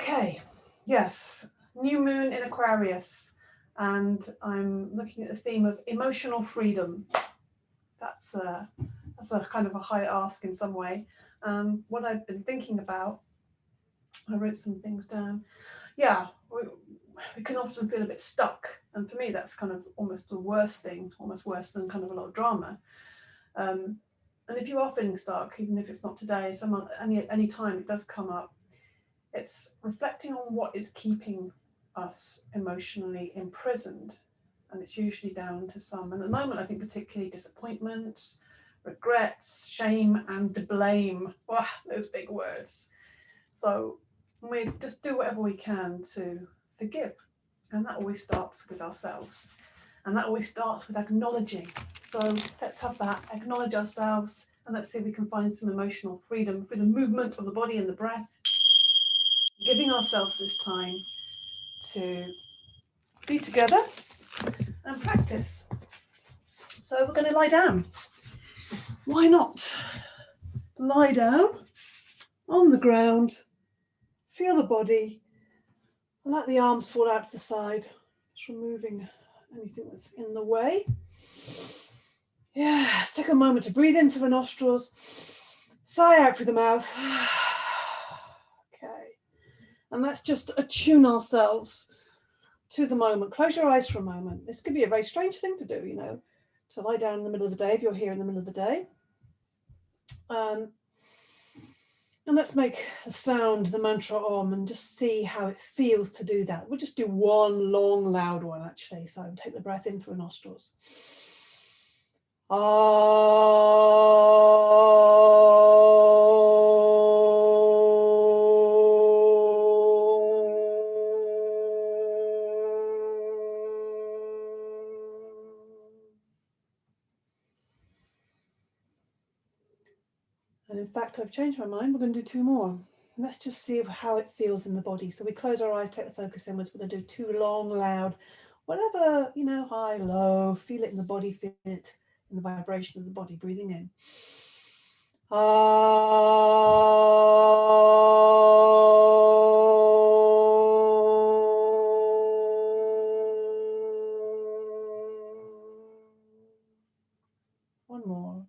Okay, yes, new moon in Aquarius, and I'm looking at the theme of emotional freedom. That's a kind of a high ask in some way. What I've been thinking about, I wrote some things down. Yeah, we can often feel a bit stuck, and for me, that's kind of almost the worst thing, almost worse than kind of a lot of drama. Um, and if you are feeling stuck, even if it's not today, any time it does come up, it's reflecting on what is keeping us emotionally imprisoned. And it's usually down to some, and at the moment, I think particularly disappointment, regrets, shame, and blame. Wow, those big words. So we just do whatever we can to forgive. And that always starts with ourselves. And that always starts with acknowledging. So let's have that, acknowledge ourselves, and let's see if we can find some emotional freedom through the movement of the body and the breath, giving ourselves this time to be together and practice. So we're going to lie down. Why not? Lie down on the ground, feel the body, let the arms fall out to the side, just removing anything that's in the way. Yes, take a moment to breathe into the nostrils, sigh out through the mouth. Okay, and let's just attune ourselves to the moment. Close your eyes for a moment. This could be a very strange thing to do, to lie down in the middle of the day if you're here in the middle of the day. And let's make the sound, the mantra Om, and just see how it feels to do that. We'll just do one long, loud one, actually. So take the breath in through the nostrils. And in fact, I've changed my mind. We're going to do two more. Let's just see how it feels in the body. So we close our eyes, take the focus inwards. We're going to do two long, loud, whatever, high, low, feel it in the body, feel it in the vibration of the body, breathing in. One more.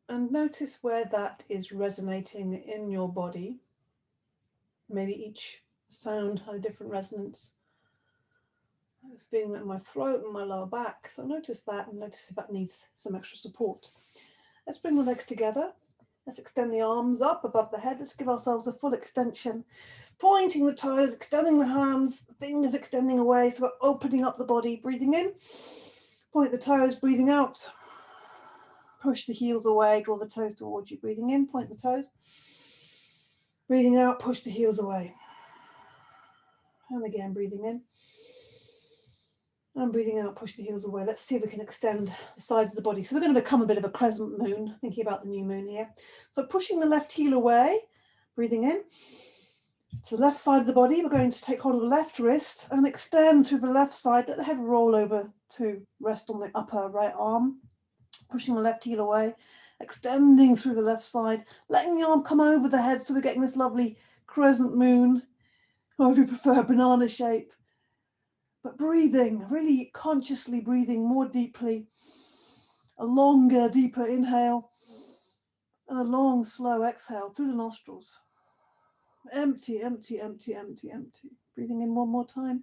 And notice where that is resonating in your body. Maybe each sound had a different resonance. I was feeling that in my throat and my lower back. So notice that and notice if that needs some extra support. Let's bring the legs together. Let's extend the arms up above the head. Let's give ourselves a full extension. Pointing the toes, extending the hands, the fingers extending away. So we're opening up the body, breathing in. Point the toes, breathing out. Push the heels away, draw the toes towards you. Breathing in, point the toes. Breathing out, push the heels away. And again, breathing in. And breathing out, push the heels away. Let's see if we can extend the sides of the body. So we're going to become a bit of a crescent moon, thinking about the new moon here. So pushing the left heel away, breathing in. To the left side of the body, we're going to take hold of the left wrist and extend through the left side. Let the head roll over to rest on the upper right arm. Pushing the left heel away, extending through the left side, letting the arm come over the head so we're getting this lovely crescent moon, or if you prefer, banana shape. But breathing, really consciously breathing more deeply, a longer, deeper inhale, and a long, slow exhale through the nostrils. Empty, empty, empty, empty, empty. Breathing in one more time.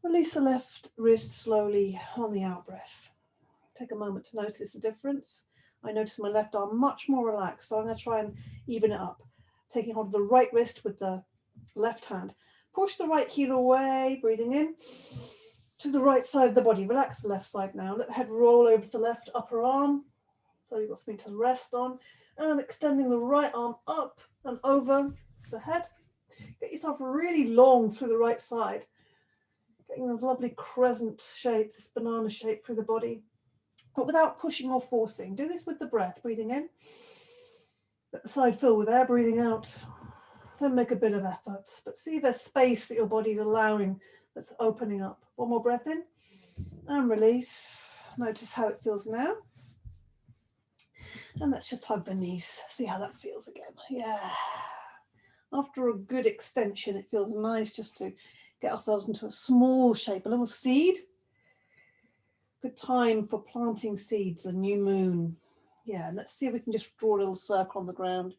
Release the left wrist slowly on the out breath. Take a moment to notice the difference. I notice my left arm much more relaxed, so I'm going to try and even it up. Taking hold of the right wrist with the left hand. Push the right heel away, breathing in. To the right side of the body. Relax the left side now. Let the head roll over to the left upper arm. So you've got something to rest on. And extending the right arm up and over the head. Get yourself really long through the right side. Getting this lovely crescent shape, this banana shape through the body. But without pushing or forcing. Do this with the breath, breathing in. Let the side fill with air, breathing out. Then make a bit of effort, but see there's space that your body's allowing that's opening up. One more breath in and release. Notice how it feels now. And let's just hug the knees. See how that feels again. Yeah. After a good extension, it feels nice just to get ourselves into a small shape, a little seed. Good time for planting seeds, the new moon. Yeah, and let's see if we can just draw a little circle on the ground.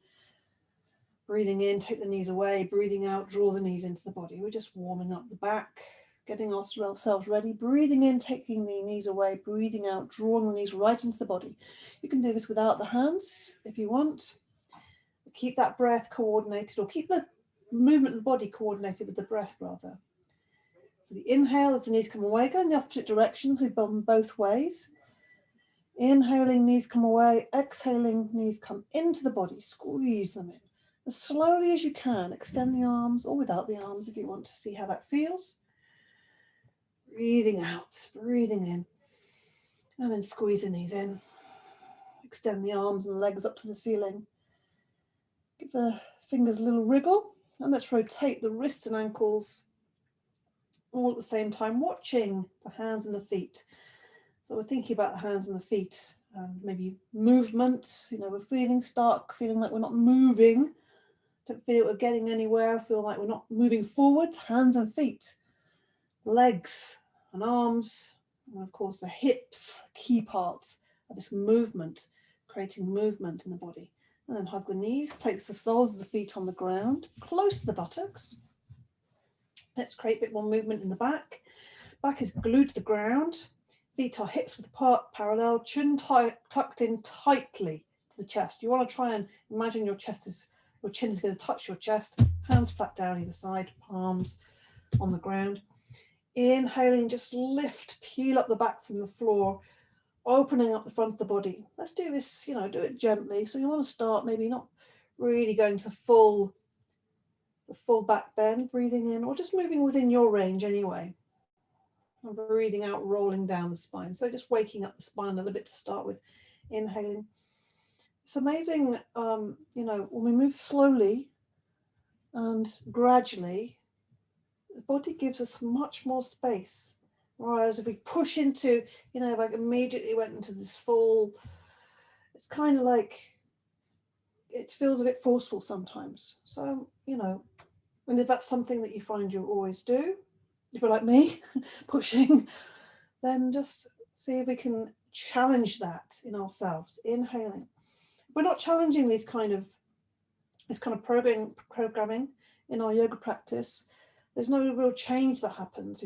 Breathing in, take the knees away. Breathing out, draw the knees into the body. We're just warming up the back, getting ourselves ready. Breathing in, taking the knees away. Breathing out, drawing the knees right into the body. You can do this without the hands if you want. Keep that breath coordinated, or keep the movement of the body coordinated with the breath rather. So the inhale as the knees come away, go in the opposite directions. We bump both ways. Inhaling, knees come away. Exhaling, knees come into the body. Squeeze them in. As slowly as you can, extend the arms or without the arms if you want to see how that feels. Breathing out, breathing in, and then squeeze the knees in. Extend the arms and legs up to the ceiling. Give the fingers a little wriggle, and let's rotate the wrists and ankles all at the same time, watching the hands and the feet. So we're thinking about the hands and the feet, maybe movement, we're feeling stuck, feeling like we're not moving. Don't feel we're getting anywhere, feel like we're not moving forward. Hands and feet, legs and arms, and of course the hips, key parts of this movement, creating movement in the body. And then hug the knees, place the soles of the feet on the ground, close to the buttocks. Let's create a bit more movement in the back. Back is glued to the ground. Feet are hips width apart, parallel, chin tucked in tightly to the chest. You want to try and imagine your chin is going to touch your chest, hands flat down either side, palms on the ground. Inhaling, just lift, peel up the back from the floor, opening up the front of the body. Let's do this, do it gently. So you want to start maybe not really going to the full back bend, breathing in, or just moving within your range anyway. And breathing out, rolling down the spine. So just waking up the spine a little bit to start with. Inhaling. It's amazing, when we move slowly and gradually, the body gives us much more space. Whereas if we push into, like immediately went into this full, it's kind of like, it feels a bit forceful sometimes. So, and if that's something that you find you always do, if you're like me, pushing, then just see if we can challenge that in ourselves. Inhaling. We're not challenging this kind of programming in our yoga practice. There's no real change that happens,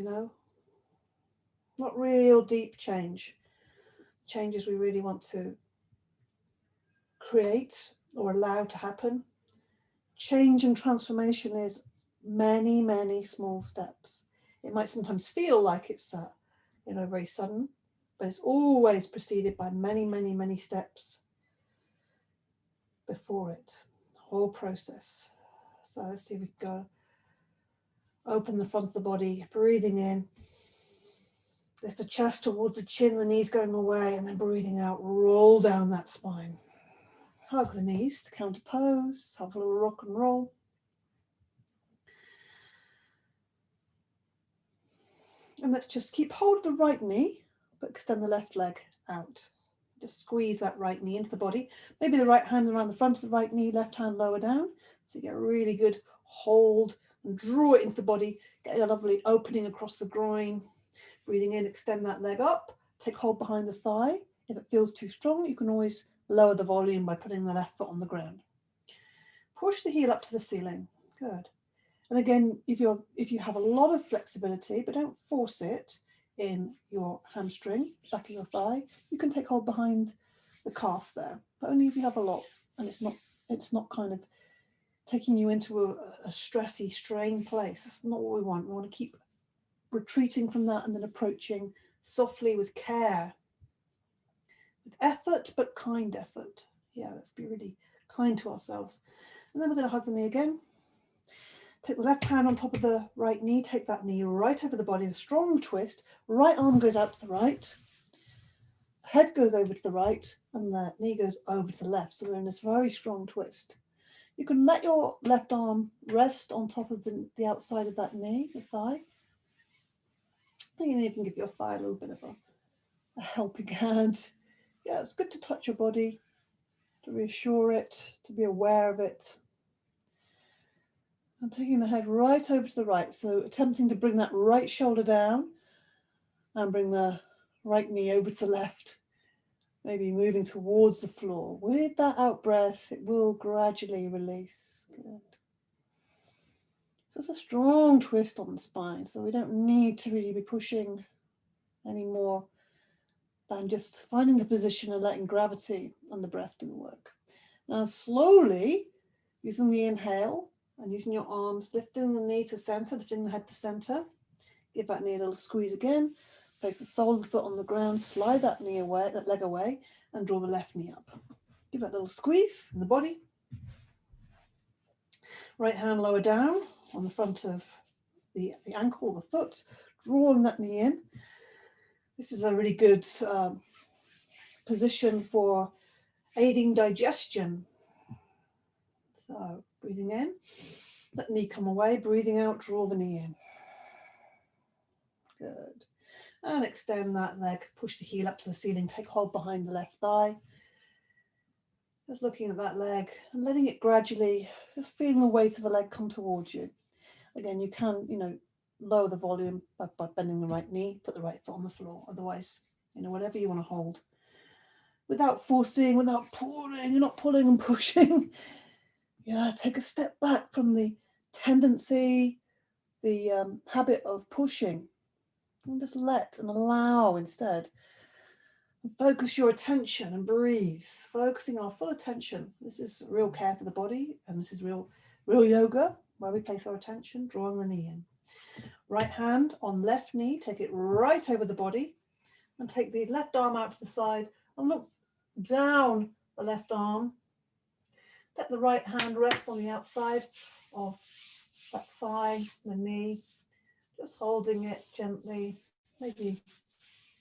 not real deep change. Changes we really want to create or allow to happen. Change and transformation is many, many small steps. It might sometimes feel like it's very sudden, but it's always preceded by many, many, many steps before it, the whole process. So let's see if we can go. Open the front of the body, breathing in. Lift the chest towards the chin, the knees going away, and then breathing out, roll down that spine. Hug the knees to counter pose, have a little rock and roll. And let's just keep hold of the right knee, but extend the left leg out. Just squeeze that right knee into the body. Maybe the right hand around the front of the right knee, left hand lower down. So you get a really good hold and draw it into the body. Get a lovely opening across the groin. Breathing in, extend that leg up. Take hold behind the thigh. If it feels too strong, you can always lower the volume by putting the left foot on the ground. Push the heel up to the ceiling. Good. And again, if you have a lot of flexibility, but don't force it in your hamstring, back of your thigh, you can take hold behind the calf there, but only if you have a lot, and it's not kind of taking you into a stressy, strained place. That's not what we want. We want to keep retreating from that and then approaching softly with care, with effort, but kind effort. Yeah, let's be really kind to ourselves. And then we're going to hug the knee again. Take the left hand on top of the right knee, take that knee right over the body, a strong twist. Right arm goes out to the right. head goes over to the right and the knee goes over to the left. So we're in this very strong twist. You can let your left arm rest on top of the outside of that knee, the thigh. And you can even give your thigh a little bit of a helping hand. Yeah, it's good to touch your body, to reassure it, to be aware of it. And taking the head right over to the right. So attempting to bring that right shoulder down and bring the right knee over to the left. Maybe moving towards the floor. With that out breath, it will gradually release. Good. So it's a strong twist on the spine. So we don't need to really be pushing any more than just finding the position and letting gravity and the breath do the work. Now slowly, using the inhale and using your arms, lifting the knee to center, lifting the head to center. Give that knee a little squeeze again. Place the sole of the foot on the ground, slide that knee away, that leg away, and draw the left knee up. Give that a little squeeze in the body. Right hand lower down on the front of the ankle, the foot, drawing that knee in. This is a really good position for aiding digestion. So breathing in, let the knee come away, breathing out, draw the knee in. Good. And extend that leg, push the heel up to the ceiling, take hold behind the left thigh. Just looking at that leg and letting it gradually, just feeling the weight of the leg come towards you. Again, you can, lower the volume by bending the right knee, put the right foot on the floor. Otherwise, whatever you want to hold. Without forcing, without pulling, you're not pulling and pushing. Yeah, take a step back from the tendency, the habit of pushing. And just let and allow instead. And focus your attention and breathe. Focusing our full attention. This is real care for the body, and this is real yoga, where we place our attention, drawing the knee in. Right hand on left knee, take it right over the body, and take the left arm out to the side and look down the left arm. Let the right hand rest on the outside of that thigh, the knee. Just holding it gently, maybe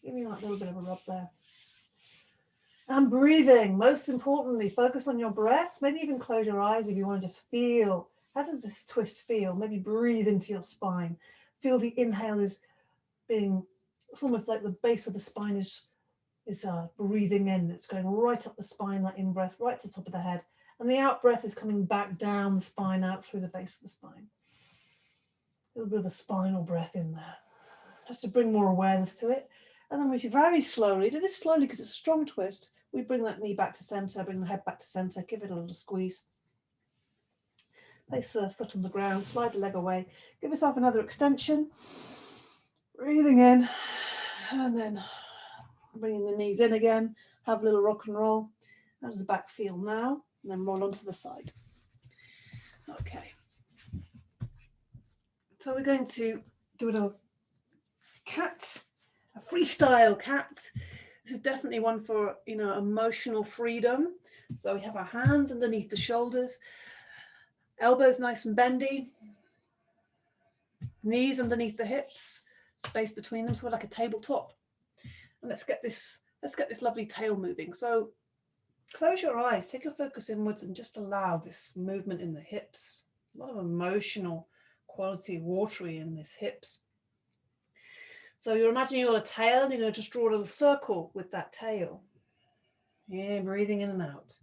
giving that little bit of a rub there. And breathing, most importantly, focus on your breath. Maybe even close your eyes if you want to just feel, how does this twist feel? Maybe breathe into your spine. Feel the inhale is being, it's almost like the base of the spine is breathing in. It's going right up the spine, that in-breath, right to the top of the head. And the out-breath is coming back down the spine, out through the base of the spine. A little bit of a spinal breath in there, just to bring more awareness to it. And then we very slowly, do this slowly because it's a strong twist. We bring that knee back to center, bring the head back to center, give it a little squeeze. Place the foot on the ground, slide the leg away. Give yourself another extension. Breathing in, and then bringing the knees in again. Have a little rock and roll. How does the back feel now? And then roll onto the side. Okay. So we're going to do a little cat, a freestyle cat. This is definitely one for, emotional freedom. So we have our hands underneath the shoulders, elbows nice and bendy, knees underneath the hips, space between them, so we're like a tabletop. And let's get this lovely tail moving. So close your eyes, take your focus inwards and just allow this movement in the hips. A lot of emotional quality, watery in this hips. So you're imagining you've got a tail and you're going to just draw a little circle with that tail. Yeah, breathing in and out.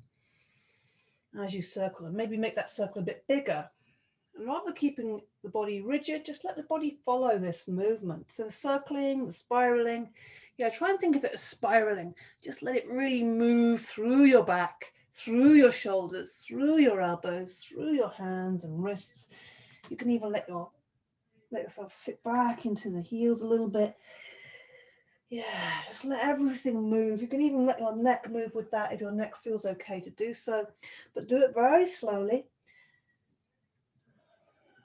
As you circle, and maybe make that circle a bit bigger. And rather than keeping the body rigid, just let the body follow this movement. So the circling, the spiraling, try and think of it as spiraling. Just let it really move through your back, through your shoulders, through your elbows, through your hands and wrists. You can even let yourself sit back into the heels a little bit. Yeah, just let everything move. You can even let your neck move with that if your neck feels okay to do so. But do it very slowly.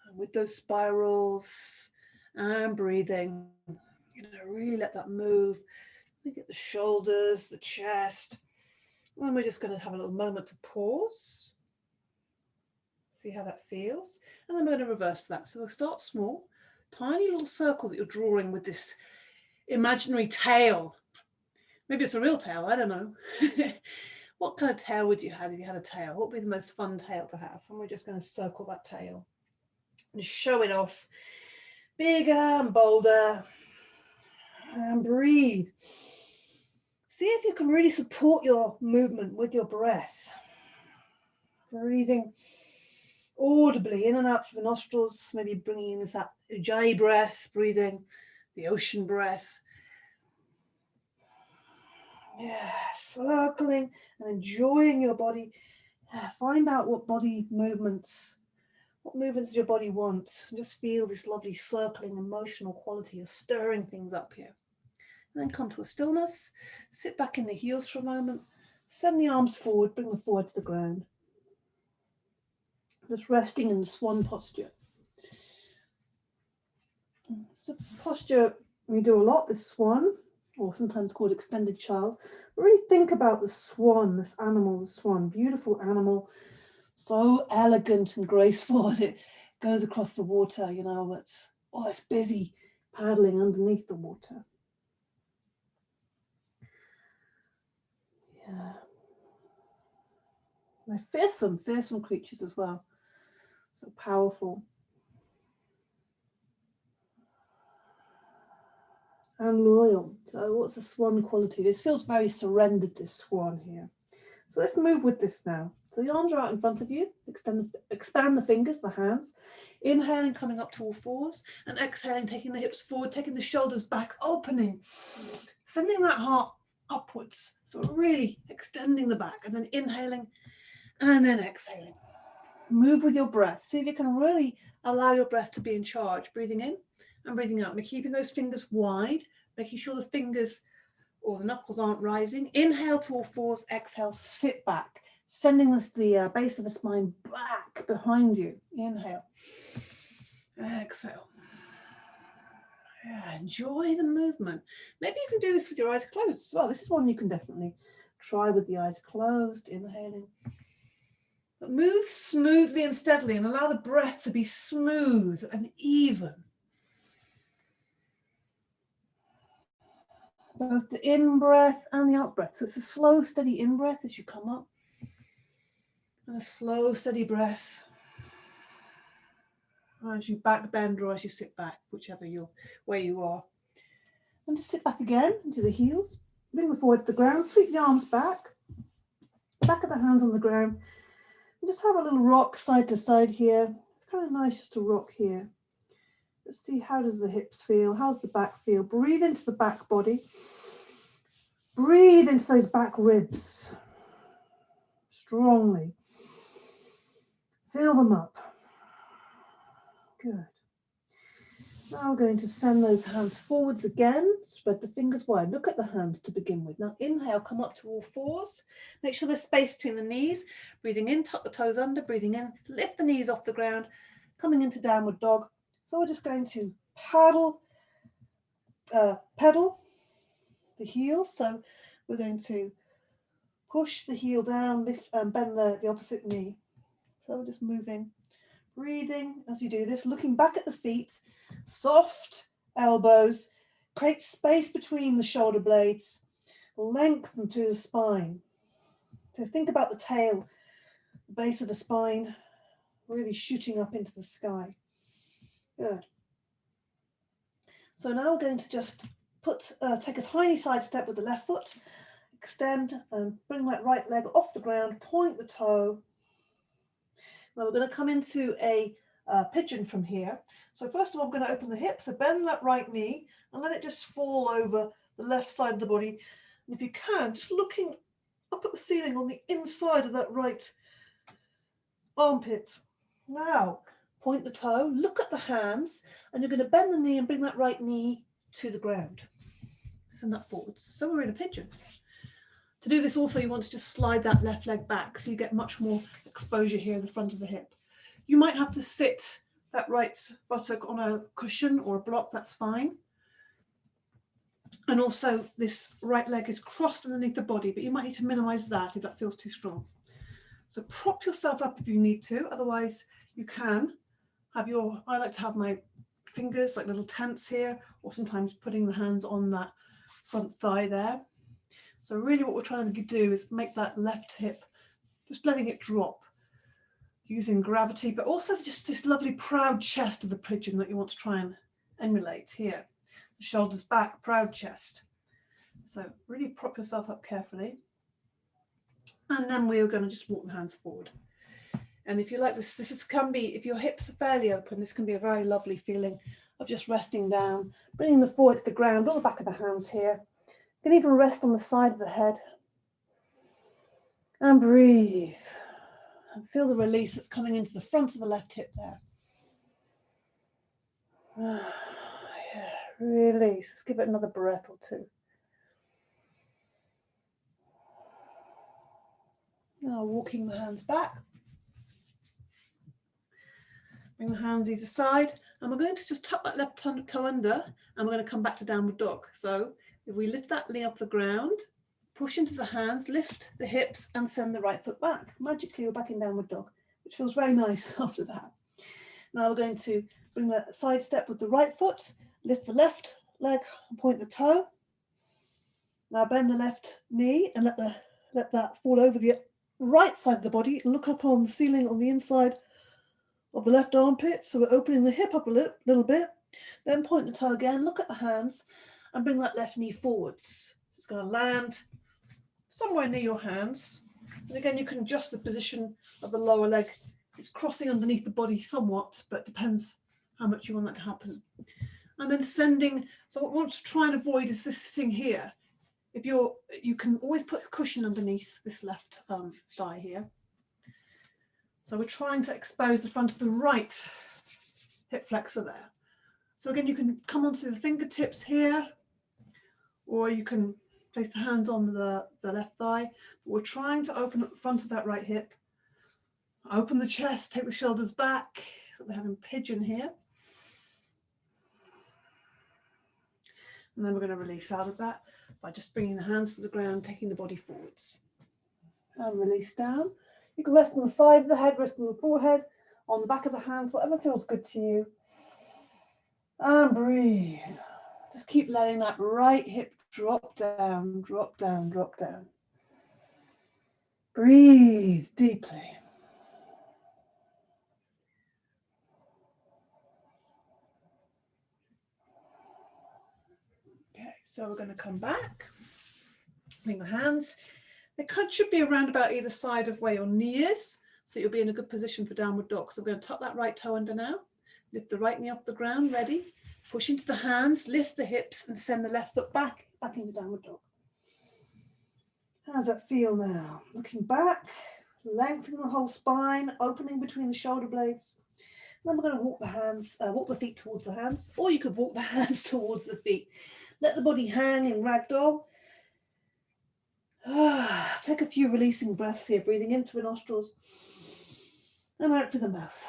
And with those spirals and breathing, really let that move. Look at the shoulders, the chest. And we're just going to have a little moment to pause. See how that feels. And then we're going to reverse that. So we'll start small. Tiny little circle that you're drawing with this imaginary tail. Maybe it's a real tail, I don't know. What kind of tail would you have if you had a tail? What would be the most fun tail to have? And we're just going to circle that tail and show it off. Bigger and bolder. And breathe. See if you can really support your movement with your breath. Breathing audibly in and out through the nostrils, maybe bringing in that ujjayi breath, breathing the ocean breath. Yeah, circling and enjoying your body. Yeah, find out what movements does your body want. And just feel this lovely circling emotional quality of stirring things up here. And then come to a stillness, sit back in the heels for a moment, send the arms forward, bring them forward to the ground. Just resting in the swan posture. It's a posture we do a lot, this swan, or sometimes called extended child. But really think about the swan, this animal, the swan, beautiful animal, so elegant and graceful as it goes across the water, you know, it's busy paddling underneath the water. Yeah. They're fearsome creatures as well. So powerful. And loyal. So what's the swan quality? This feels very surrendered, this swan here. So let's move with this now. So the arms are out in front of you. Expand the fingers, the hands. Inhaling, coming up to all fours. And exhaling, taking the hips forward, taking the shoulders back, opening. Sending that heart upwards. So really extending the back. And then inhaling and then exhaling. Move with your breath. See if you can really allow your breath to be in charge. Breathing in and breathing out. We're keeping those fingers wide, making sure the fingers or the knuckles aren't rising. Inhale to all fours, exhale, sit back, sending the base of the spine back behind you. Inhale, exhale. Yeah, enjoy the movement. Maybe you can do this with your eyes closed as well. This is one you can definitely try with the eyes closed, inhaling. But move smoothly and steadily and allow the breath to be smooth and even. Both the in-breath and the out-breath. So it's a slow, steady in-breath as you come up. And a slow, steady breath as you back bend or as you sit back, whichever where you are. And just sit back again into the heels. Bring them forward to the ground. Sweep the arms back. Back of the hands on the ground. And just have a little rock side to side here. It's kind of nice just to rock here. Let's see, how does the hips feel? How does the back feel? Breathe into the back body. Breathe into those back ribs. Strongly. Fill them up. Good. Now we're going to send those hands forwards again. Spread the fingers wide. Look at the hands to begin with. Now inhale, come up to all fours. Make sure there's space between the knees. Breathing in, tuck the toes under. Breathing in, lift the knees off the ground. Coming into downward dog. So we're just going to pedal the heel. So we're going to push the heel down, lift and bend the opposite knee. So we're just moving, breathing as you do this, looking back at the feet, soft elbows, create space between the shoulder blades, lengthen through the spine. So think about the tail, the base of the spine, really shooting up into the sky. Good. So now we're going to just take a tiny side step with the left foot, extend and bring that right leg off the ground, point the toe. Now we're going to come into a pigeon from here. So first of all, I'm going to open the hip, so bend that right knee and let it just fall over the left side of the body. And if you can, just looking up at the ceiling on the inside of that right armpit. Now, point the toe, look at the hands, and you're going to bend the knee and bring that right knee to the ground. Send that forwards. So we're in a pigeon. To do this also, you want to just slide that left leg back so you get much more exposure here in the front of the hip. You might have to sit that right buttock on a cushion or a block, that's fine. And also this right leg is crossed underneath the body, but you might need to minimize that if that feels too strong. So prop yourself up if you need to, otherwise you can have I like to have my fingers like little tents here, or sometimes putting the hands on that front thigh there. So really what we're trying to do is make that left hip, just letting it drop, using gravity, but also just this lovely proud chest of the pigeon that you want to try and emulate here. The shoulders back, proud chest. So really prop yourself up carefully. And then we're going to just walk the hands forward. And if you like this can be, if your hips are fairly open, this can be a very lovely feeling of just resting down, bringing the forehead to the ground, or the back of the hands here. You can even rest on the side of the head. And breathe. And feel the release that's coming into the front of the left hip there. Yeah, release. Let's give it another breath or two. Now walking the hands back. Bring the hands either side. And we're going to just tuck that left toe under, and we're going to come back to downward dog. So if we lift that knee off the ground, push into the hands, lift the hips, and send the right foot back. Magically, we're back in downward dog, which feels very nice after that. Now we're going to bring the side step with the right foot, lift the left leg and point the toe. Now bend the left knee and let that fall over the right side of the body. Look up on the ceiling on the inside of the left armpit. So we're opening the hip up a little bit. Then point the toe again, look at the hands, and bring that left knee forwards. It's going to land somewhere near your hands. And again, you can adjust the position of the lower leg. It's crossing underneath the body somewhat, but depends how much you want that to happen. And then descending. So what we want to try and avoid is this sitting here. If you can always put a cushion underneath this left thigh here. So we're trying to expose the front of the right hip flexor there. So again, you can come onto the fingertips here, or you can place the hands on the left thigh. But we're trying to open up the front of that right hip. Open the chest, take the shoulders back. So we're having pigeon here. And then we're going to release out of that by just bringing the hands to the ground, taking the body forwards. And release down. You can rest on the side of the head, rest on the forehead, on the back of the hands, whatever feels good to you. And breathe. Just keep letting that right hip drop down, drop down, drop down. Breathe deeply. Okay, so we're going to come back. Bring the hands. They should be around about either side of where your knee is, so you'll be in a good position for downward dog. So we're going to tuck that right toe under now. Lift the right knee off the ground, ready. Push into the hands, lift the hips, and send the left foot back into downward dog. How does that feel now? Looking back, lengthening the whole spine, opening between the shoulder blades. Then we're going to walk the hands, walk the feet towards the hands, or you could walk the hands towards the feet. Let the body hang in ragdoll. Take a few releasing breaths here, breathing in through the nostrils and out through the mouth.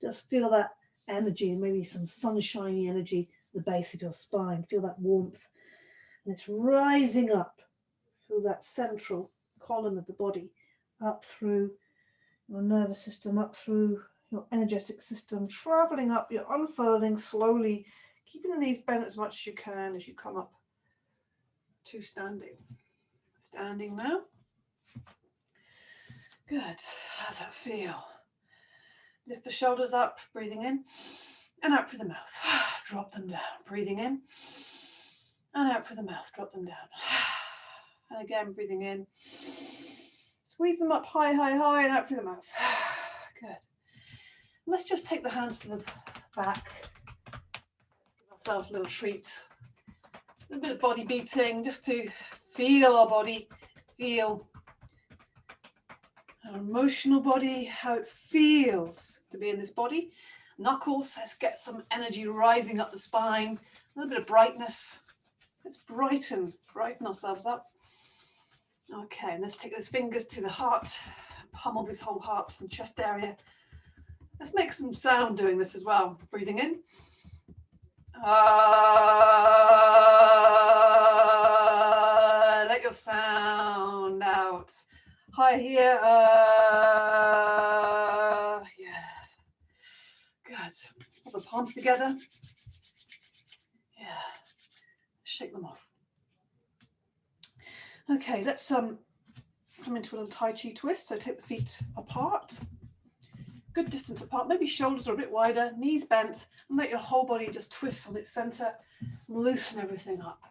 Just feel that energy and maybe some sunshiny energy at the base of your spine. Feel that warmth. And it's rising up through that central column of the body, up through your nervous system, up through your energetic system, traveling up, you're unfurling slowly, keeping the knees bent as much as you can as you come up to standing. Standing now. Good. How does that feel? Lift the shoulders up, breathing in and out through the mouth. Drop them down. Breathing in and out through the mouth. Drop them down. And again, breathing in. Squeeze them up high, high, high, and out through the mouth. Good. Let's just take the hands to the back. Give ourselves a little treat. A little bit of body beating, just to feel our body, feel our emotional body, how it feels to be in this body. Knuckles, let's get some energy rising up the spine. A little bit of brightness. Let's brighten ourselves up. Okay, and let's take those fingers to the heart, pummel this whole heart and chest area. Let's make some sound doing this as well. Breathing in. Let your sound out. High here. Yeah. Good. Put the palms together. Yeah. shake them off. Okay, let's come into a little Tai Chi twist. So take the feet apart, good distance apart, maybe shoulders are a bit wider, knees bent, and let your whole body just twist on its center and loosen everything up.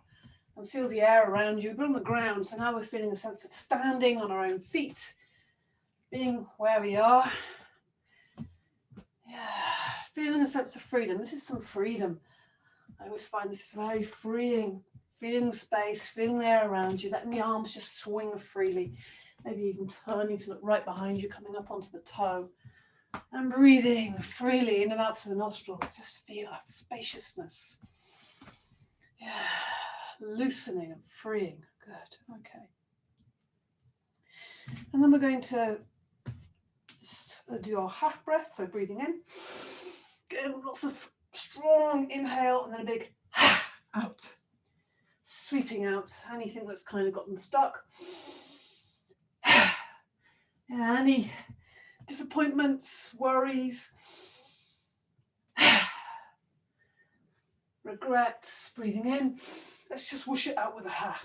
And feel the air around you, but on the ground. So now we're feeling a sense of standing on our own feet, being where we are. Yeah, feeling a sense of freedom. This is some freedom. I always find this is very freeing. Feeling space, feeling the air around you, letting the arms just swing freely. Maybe even turning to look right behind you, coming up onto the toe. And breathing freely in and out through the nostrils. Just feel that spaciousness. Yeah, loosening and freeing. Good, okay. And then we're going to just do our half breath, so breathing in. Getting lots of strong inhale and then a big out. Sweeping out anything that's kind of gotten stuck. Any disappointments, worries, regrets, breathing in. Let's just whoosh it out with a ha.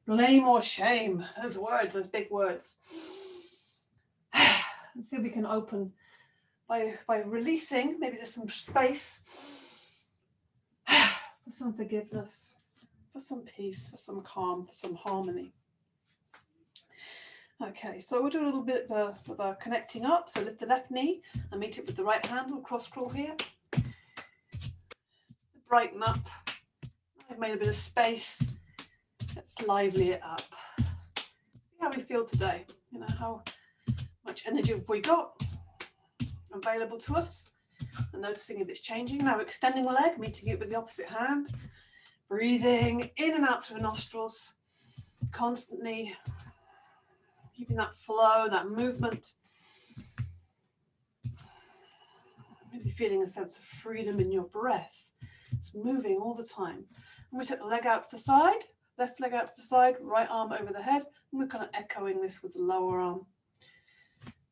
Blame or shame, those words, those big words. And see if we can open by releasing, maybe there's some space for some forgiveness, for some peace, for some calm, for some harmony. Okay, so we'll do a little bit of a connecting up. So lift the left knee and meet it with the right handle, cross crawl here. Brighten up. I've made a bit of space. Let's lively it up. See how we feel today. You know, how much energy have we got available to us? And noticing if it's changing. Now extending the leg, meeting it with the opposite hand. Breathing in and out through the nostrils. Constantly keeping that flow, that movement. Maybe feeling a sense of freedom in your breath. It's moving all the time. And we take the leg out to the side, left leg out to the side, right arm over the head. And we're kind of echoing this with the lower arm.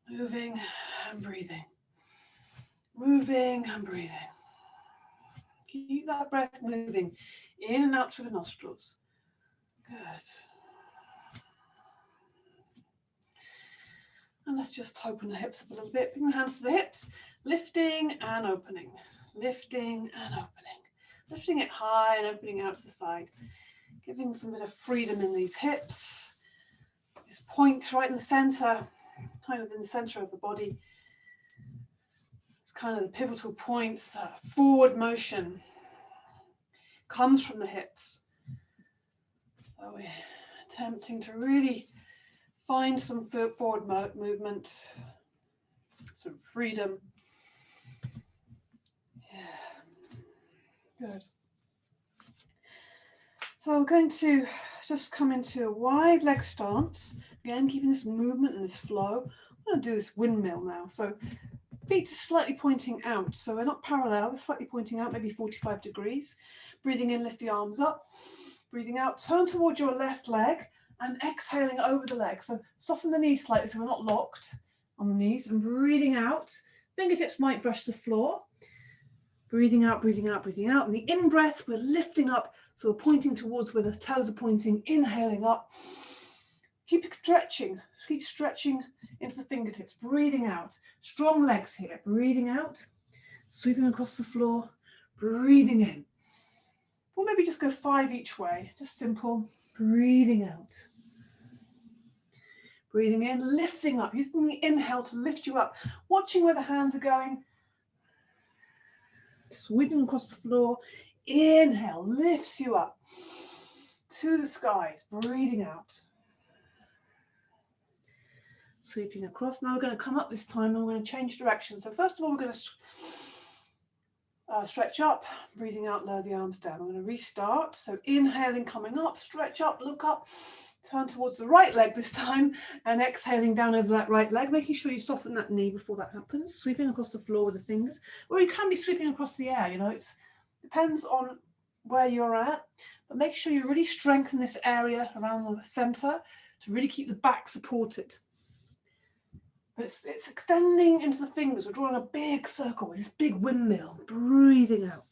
Moving and breathing. Moving and breathing. Keep that breath moving in and out through the nostrils. Good. And let's just open the hips up a little bit. Bring the hands to the hips. Lifting and opening. Lifting and opening. Lifting it high and opening out to the side. Giving some bit of freedom in these hips. This point right in the center, kind of in the center of the body. It's kind of the pivotal points. Forward motion comes from the hips. So we're attempting to really find some forward movement, some freedom. Yeah, good. So we're going to just come into a wide leg stance. Again, keeping this movement and this flow. I'm going to do this windmill now. So feet are slightly pointing out. So we're not parallel, they're slightly pointing out, maybe 45 degrees. Breathing in, lift the arms up. Breathing out, turn towards your left leg and exhaling over the leg. So soften the knees slightly so we're not locked on the knees. And breathing out, fingertips might brush the floor. Breathing out, breathing out, breathing out. And the in-breath, we're lifting up. So we're pointing towards where the toes are pointing, inhaling up. Keep stretching into the fingertips. Breathing out. Strong legs here. Breathing out. Sweeping across the floor. Breathing in. Or maybe just go 5 each way. Just simple. Breathing out. Breathing in, lifting up. Using the inhale to lift you up. Watching where the hands are going. Sweeping across the floor. Inhale, lifts you up to the skies. Breathing out. Sweeping across. Now we're going to come up this time and we're going to change direction. So first of all, we're going to stretch up, breathing out, lower the arms down. I'm going to restart. So inhaling, coming up, stretch up, look up, turn towards the right leg this time, and exhaling down over that right leg, making sure you soften that knee before that happens. Sweeping across the floor with the fingers, or you can be sweeping across the air. You know, it depends on where you're at, but make sure you really strengthen this area around the center to really keep the back supported. But it's extending into the fingers. We're drawing a big circle with this big windmill. Breathing out.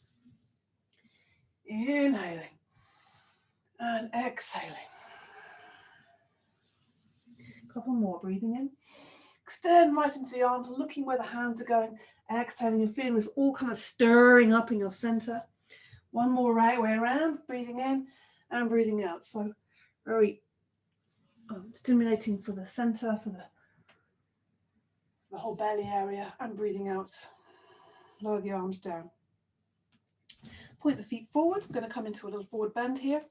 Inhaling and exhaling. A couple more, breathing in. Extend right into the arms, looking where the hands are going. Exhaling and feeling this all kind of stirring up in your center. One more right way around, breathing in and breathing out. So very stimulating for the center, for the whole belly area, and breathing out. Lower the arms down. Point the feet forward. I'm going to come into a little forward bend here.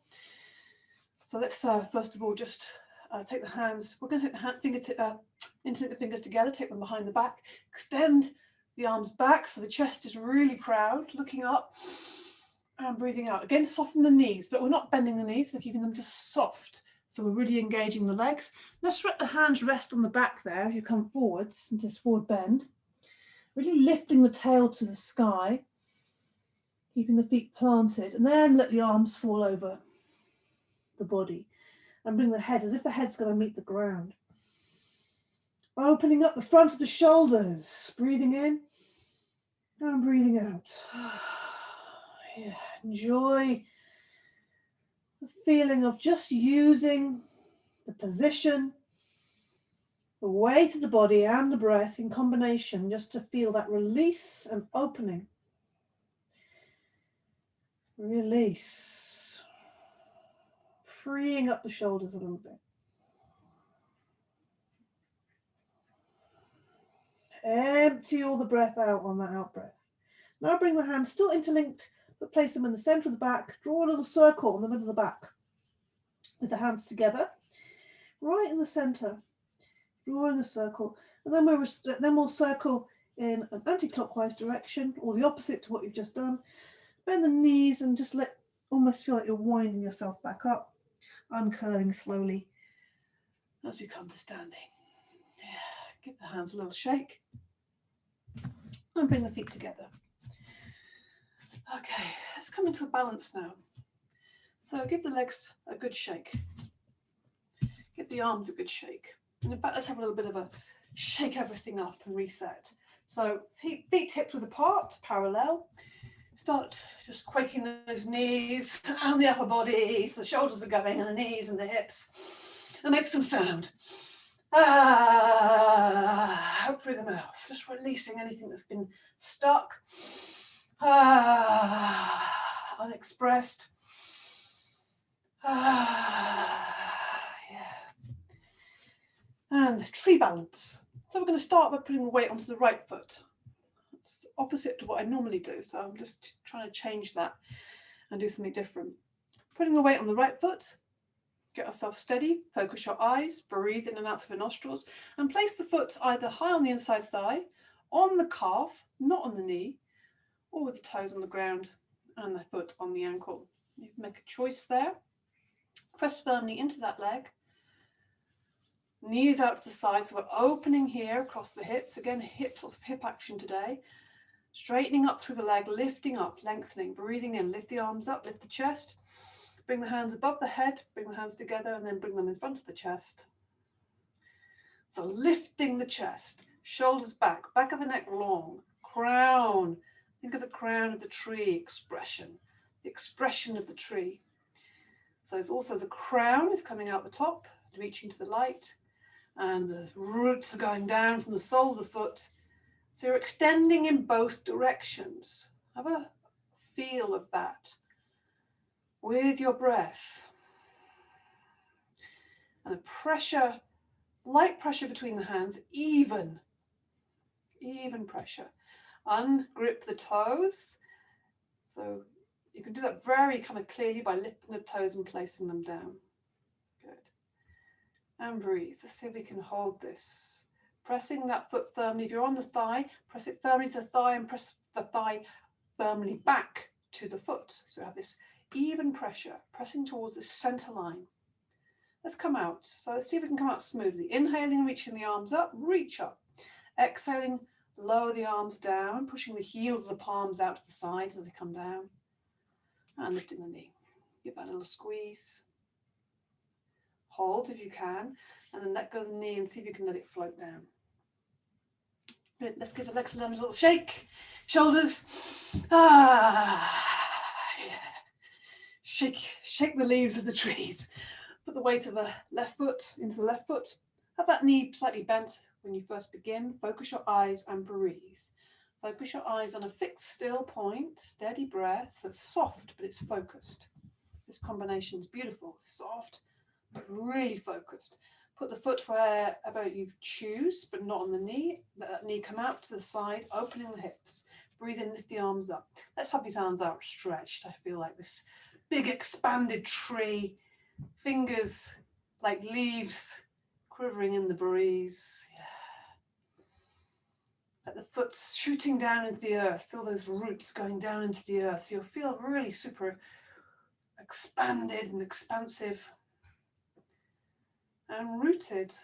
So let's first of all just take the hands. We're going to take the interlink the fingers together, take them behind the back, extend the arms back so the chest is really proud, looking up and breathing out. Again, soften the knees, but we're not bending the knees, we're keeping them just soft. So we're really engaging the legs. Let's let the hands rest on the back there as you come forwards into this forward bend. Really lifting the tail to the sky, keeping the feet planted, and then let the arms fall over the body and bring the head as if the head's going to meet the ground. Opening up the front of the shoulders, breathing in and breathing out. Yeah, enjoy the feeling of just using the position, the weight of the body and the breath in combination just to feel that release and opening. Release. Freeing up the shoulders a little bit. Empty all the breath out on that out breath. Now bring the hands still interlinked, but place them in the center of the back. Draw a little circle in the middle of the back with the hands together, right in the center. Drawing a circle, and then we'll circle in an anti-clockwise direction, or the opposite to what you've just done. Bend the knees and just almost feel like you're winding yourself back up, uncurling slowly as we come to standing. Yeah. Give the hands a little shake and bring the feet together. Okay, let's come into a balance now. So give the legs a good shake. Give the arms a good shake. And in fact, let's have a little bit of a shake everything up and reset. So feet hips width apart, parallel. Start just quaking those knees and the upper body, so the shoulders are going and the knees and the hips. And make some sound. Out through the mouth, just releasing anything that's been stuck, unexpressed. Yeah. And tree balance. So we're going to start by putting the weight onto the right foot. It's opposite to what I normally do, so I'm just trying to change that and do something different. Putting the weight on the right foot. Get ourselves steady, focus your eyes, breathe in and out through the nostrils, and place the foot either high on the inside thigh, on the calf, not on the knee, or with the toes on the ground and the foot on the ankle. You can make a choice there. Press firmly into that leg. Knees out to the side, so we're opening here across the hips. Again, lots of hip action today. Straightening up through the leg, lifting up, lengthening, breathing in, lift the arms up, lift the chest. Bring the hands above the head, bring the hands together, and then bring them in front of the chest. So lifting the chest, shoulders back, back of the neck long, crown. Think of the crown of the tree, expression, the expression of the tree. So there's also the crown is coming out the top, reaching to the light, and the roots are going down from the sole of the foot. So you're extending in both directions. Have a feel of that with your breath. And the pressure, light pressure between the hands, even pressure. Ungrip the toes. So you can do that very kind of clearly by lifting the toes and placing them down. Good. And breathe. Let's see if we can hold this. Pressing that foot firmly. If you're on the thigh, press it firmly to the thigh and press the thigh firmly back to the foot. So we have this even pressure, pressing towards the center line. Let's come out. So let's see if we can come out smoothly. Inhaling, reaching the arms up, reach up. Exhaling, lower the arms down, pushing the heels of the palms out to the side as they come down. And lifting the knee. Give that a little squeeze. Hold if you can. And then let go of the knee and see if you can let it float down. Good. Let's give the legs a little shake. Shoulders. Yeah. shake the leaves of the trees. Put the weight of the left foot into the left foot. Have that knee slightly bent when you first begin. Focus your eyes and breathe. Focus your eyes on a fixed, still point. Steady breath. That's soft, but it's focused. This combination is beautiful. Soft, but really focused. Put the foot wherever you choose, but not on the knee. Let that knee come out to the side, opening the hips. Breathe in, lift the arms up. Let's have these arms outstretched. I feel like this big expanded tree. Fingers like leaves quivering in the breeze. Yeah. Let the foot shooting down into the earth. Feel those roots going down into the earth. So you'll feel really super expanded and expansive and rooted.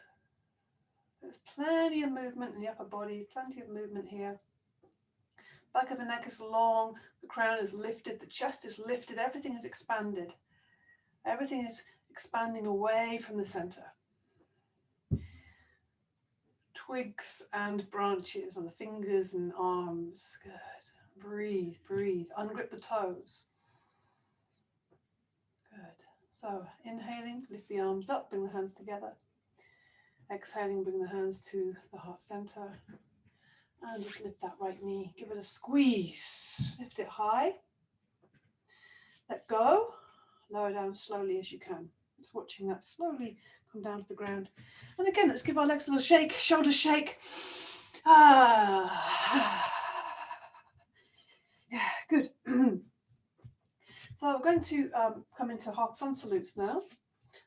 There's plenty of movement in the upper body, plenty of movement here. Back of the neck is long, the crown is lifted, the chest is lifted, everything is expanded. Everything is expanding away from the center. Twigs and branches on the fingers and arms. Good. Breathe, breathe. Ungrip the toes. Good. So inhaling, lift the arms up, bring the hands together. Exhaling, bring the hands to the heart center. And just lift that right knee. Give it a squeeze. Lift it high. Let go. Lower down slowly as you can. Just watching that slowly come down to the ground. And again, let's give our legs a little shake. Shoulders shake. Ah. Yeah, good. So we're going to come into half sun salutes now.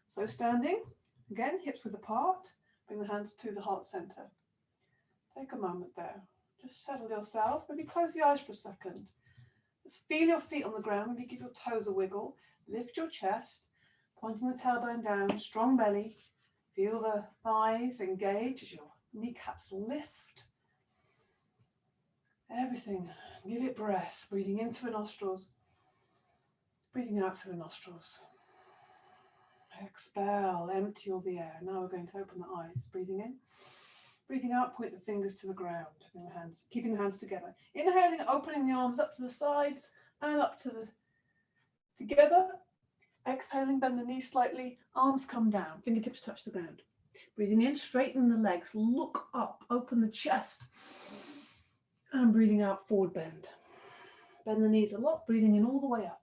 So standing, again, hips width apart. Bring the hands to the heart center. Take a moment there. Just settle yourself. Maybe close the eyes for a second. Just feel your feet on the ground. Maybe give your toes a wiggle. Lift your chest, pointing the tailbone down, strong belly. Feel the thighs engage as your kneecaps lift. Everything. Give it breath. Breathing in through the nostrils. Breathing out through the nostrils. Expel. Empty all the air. Now we're going to open the eyes. Breathing in. Breathing out, point the fingers to the ground, keeping the hands together. Inhaling, opening the arms up to the sides and up to the together. Exhaling, bend the knees slightly, arms come down, fingertips touch the ground. Breathing in, straighten the legs, look up, open the chest. And breathing out, forward bend. Bend the knees a lot, breathing in all the way up.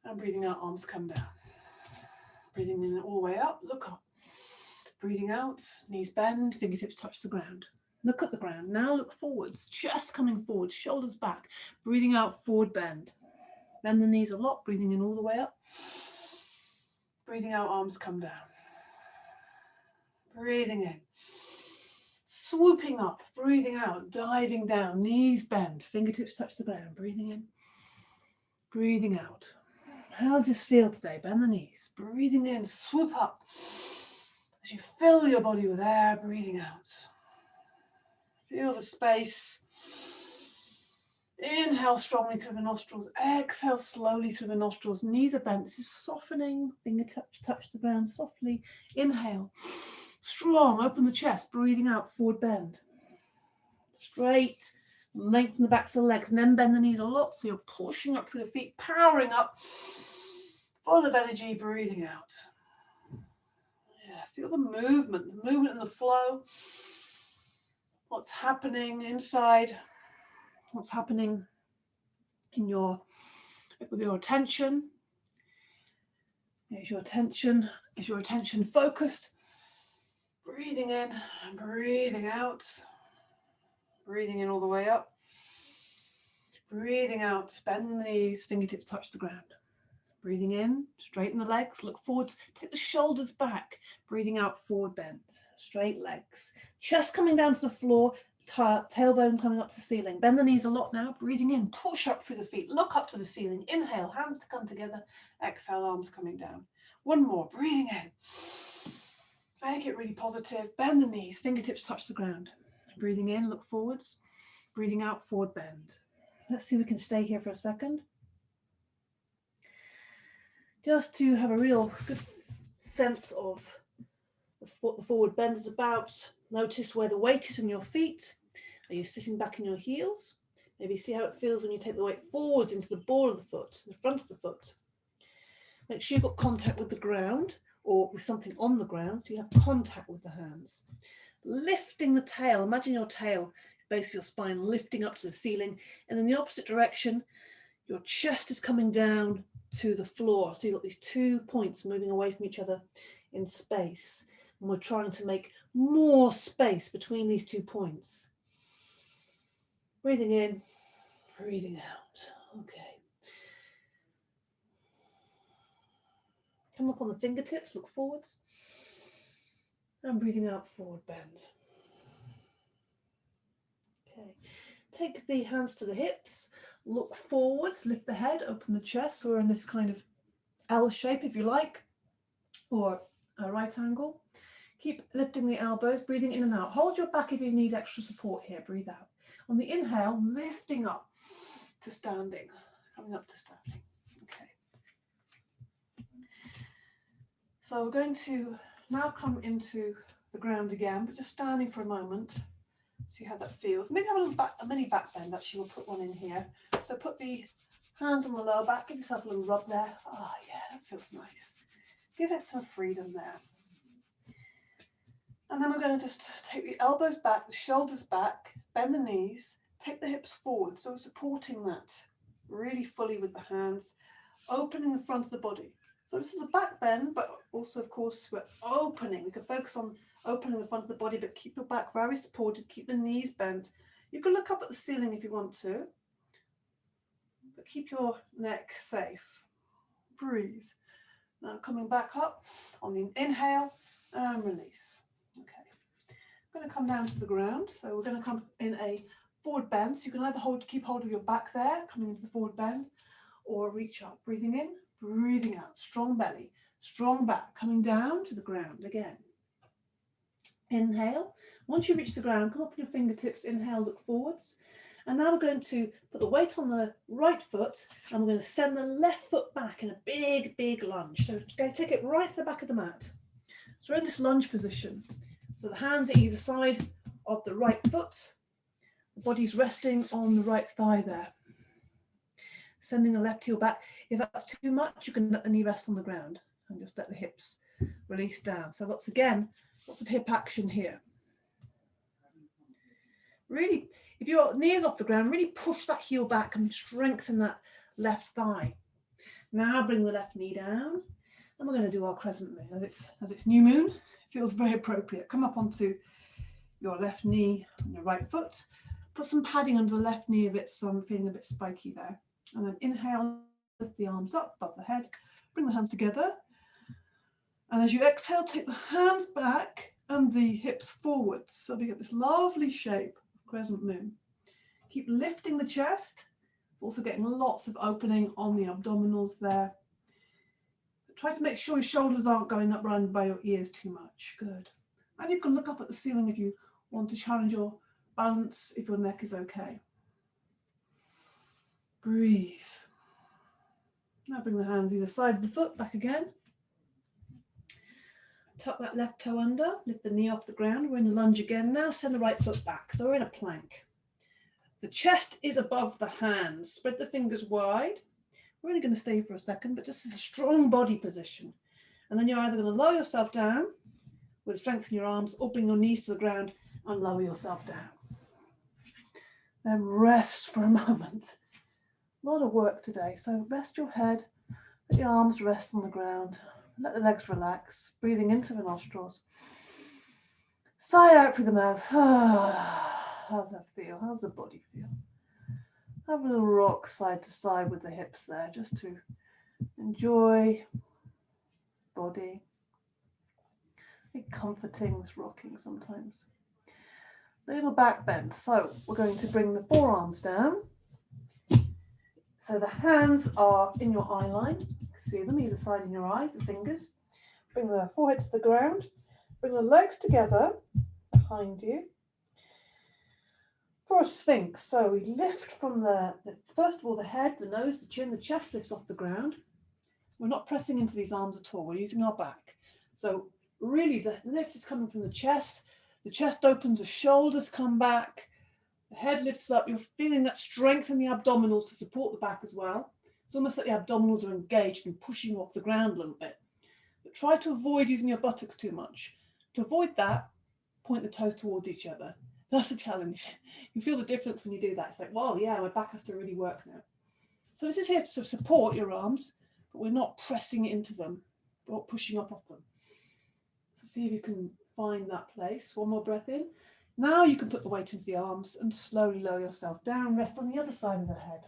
And breathing out, arms come down. Breathing in all the way up, look up. Breathing out, knees bend, fingertips touch the ground. Look at the ground. Now look forwards, chest coming forward, shoulders back. Breathing out, forward bend. Bend the knees a lot, breathing in all the way up. Breathing out, arms come down. Breathing in. Swooping up, breathing out, diving down, knees bend, fingertips touch the ground. Breathing in, breathing out. How does this feel today? Bend the knees. Breathing in, swoop up. As you fill your body with air, breathing out. Feel the space. Inhale strongly through the nostrils. Exhale slowly through the nostrils. Knees are bent. This is softening. Fingertips touch the ground softly. Inhale. Strong. Open the chest. Breathing out. Forward bend. Straight. Lengthen the backs of the legs. And then bend the knees a lot. So you're pushing up through the feet. Powering up. Full of energy. Breathing out. Yeah, feel the movement and the flow. What's happening inside? What's happening in with your attention? Is your attention focused? Breathing in and breathing out. Breathing in all the way up. Breathing out, bending the knees, fingertips touch the ground. Breathing in, straighten the legs, look forwards, take the shoulders back. Breathing out, forward bend, straight legs. Chest coming down to the floor, tailbone coming up to the ceiling. Bend the knees a lot now. Breathing in, push up through the feet, look up to the ceiling. Inhale, hands to come together. Exhale, arms coming down. One more, breathing in. Make it really positive. Bend the knees, fingertips touch the ground. Breathing in, look forwards. Breathing out, forward bend. Let's see if we can stay here for a second. Just to have a real good sense of what the forward bend is about. Notice where the weight is in your feet. Are you sitting back in your heels? Maybe see how it feels when you take the weight forwards into the ball of the foot, the front of the foot. Make sure you've got contact with the ground or with something on the ground so you have contact with the hands. Lifting the tail, imagine your tail, base of your spine lifting up to the ceiling, and in the opposite direction, your chest is coming down to the floor. So you've got these 2 points moving away from each other in space. And we're trying to make more space between these 2 points. Breathing in, breathing out. Okay. Come up on the fingertips, look forwards. And breathing out, forward bend. Okay. Take the hands to the hips, look forwards, lift the head, open the chest. So we're in this kind of L shape, if you like, or a right angle. Keep lifting the elbows, breathing in and out. Hold your back if you need extra support here. Breathe out. On the inhale, lifting up to standing, coming up to standing. Okay. So we're going to now come into the ground again, but just standing for a moment. See how that feels. Maybe have a mini back bend. Actually, we'll put one in here. So put the hands on the lower back. Give yourself a little rub there. Oh yeah, that feels nice. Give it some freedom there. And then we're going to just take the elbows back, the shoulders back, bend the knees, take the hips forward. So we're supporting that really fully with the hands, opening the front of the body. So this is a back bend, but also, of course, we're opening. We can focus on opening the front of the body, but keep your back very supported, keep the knees bent. You can look up at the ceiling if you want to, but keep your neck safe. Breathe. Now coming back up on the inhale and release. Okay. I'm going to come down to the ground. So we're going to come in a forward bend. So you can either keep hold of your back there, coming into the forward bend, or reach up. Breathing in, breathing out. Strong belly, strong back, coming down to the ground again. Inhale. Once you reach the ground, come up with your fingertips. Inhale, look forwards. And now we're going to put the weight on the right foot and we're going to send the left foot back in a big, big lunge. So take it right to the back of the mat. So we're in this lunge position. So the hands at either side of the right foot. The body's resting on the right thigh there. Sending the left heel back. If that's too much, you can let the knee rest on the ground and just let the hips release down. So lots of hip action here. Really, if your knee is off the ground, really push that heel back and strengthen that left thigh. Now bring the left knee down and we're going to do our crescent moon. As it's new moon, it feels very appropriate. Come up onto your left knee and your right foot. Put some padding under the left knee if it's feeling a bit spiky there. And then inhale, lift the arms up above the head, bring the hands together. And as you exhale, take the hands back and the hips forwards. So we get this lovely shape, crescent moon. Keep lifting the chest, also getting lots of opening on the abdominals there. Try to make sure your shoulders aren't going up round by your ears too much. Good. And you can look up at the ceiling if you want to challenge your balance, if your neck is okay. Breathe. Now bring the hands either side of the foot back again. Tuck that left toe under, lift the knee off the ground. We're in the lunge again. Now send the right foot back. So we're in a plank. The chest is above the hands. Spread the fingers wide. We're only going to stay for a second, but just a strong body position. And then you're either going to lower yourself down with strength in your arms, or bring your knees to the ground and lower yourself down. Then rest for a moment. A lot of work today. So rest your head, let your arms rest on the ground. Let the legs relax, breathing in through the nostrils. Sigh out through the mouth. How's that feel? How's the body feel? Have a little rock side to side with the hips there, just to enjoy body. Very comforting, this rocking sometimes. Little back bend. So we're going to bring the forearms down. So the hands are in your eye line. See them either side in your eyes, the fingers. Bring the forehead to the ground. Bring the legs together behind you for a sphinx. So we lift from first of all, the head, the nose, the chin, the chest lifts off the ground. We're not pressing into these arms at all. We're using our back. So really the lift is coming from the chest. The chest opens, the shoulders come back, The head lifts up. You're feeling that strength in the abdominals to support the back as well. It's almost like the abdominals are engaged and pushing off the ground a little bit. But try to avoid using your buttocks too much. To avoid that, point the toes towards each other. That's the challenge. You feel the difference when you do that. It's like, whoa, yeah, my back has to really work now. So this is here to support your arms, but we're not pressing into them, we're not pushing up off them. So see if you can find that place. One more breath in. Now you can put the weight into the arms and slowly lower yourself down. Rest on the other side of the head.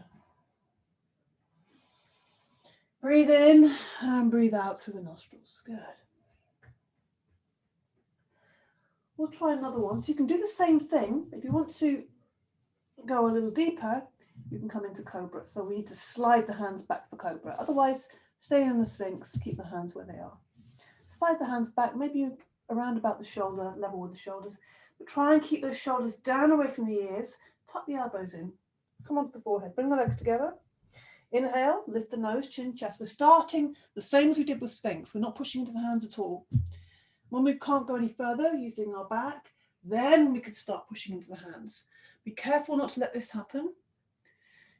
Breathe in and breathe out through the nostrils. Good. We'll try another one. So you can do the same thing. If you want to go a little deeper, you can come into Cobra. So we need to slide the hands back for Cobra. Otherwise, stay in the Sphinx, keep the hands where they are. Slide the hands back, maybe around about the shoulder, level with the shoulders. But try and keep those shoulders down away from the ears. Tuck the elbows in. Come onto the forehead. Bring the legs together. Inhale, lift the nose, chin, chest. We're starting the same as we did with Sphinx. We're not pushing into the hands at all. When we can't go any further using our back, then we can start pushing into the hands. Be careful not to let this happen,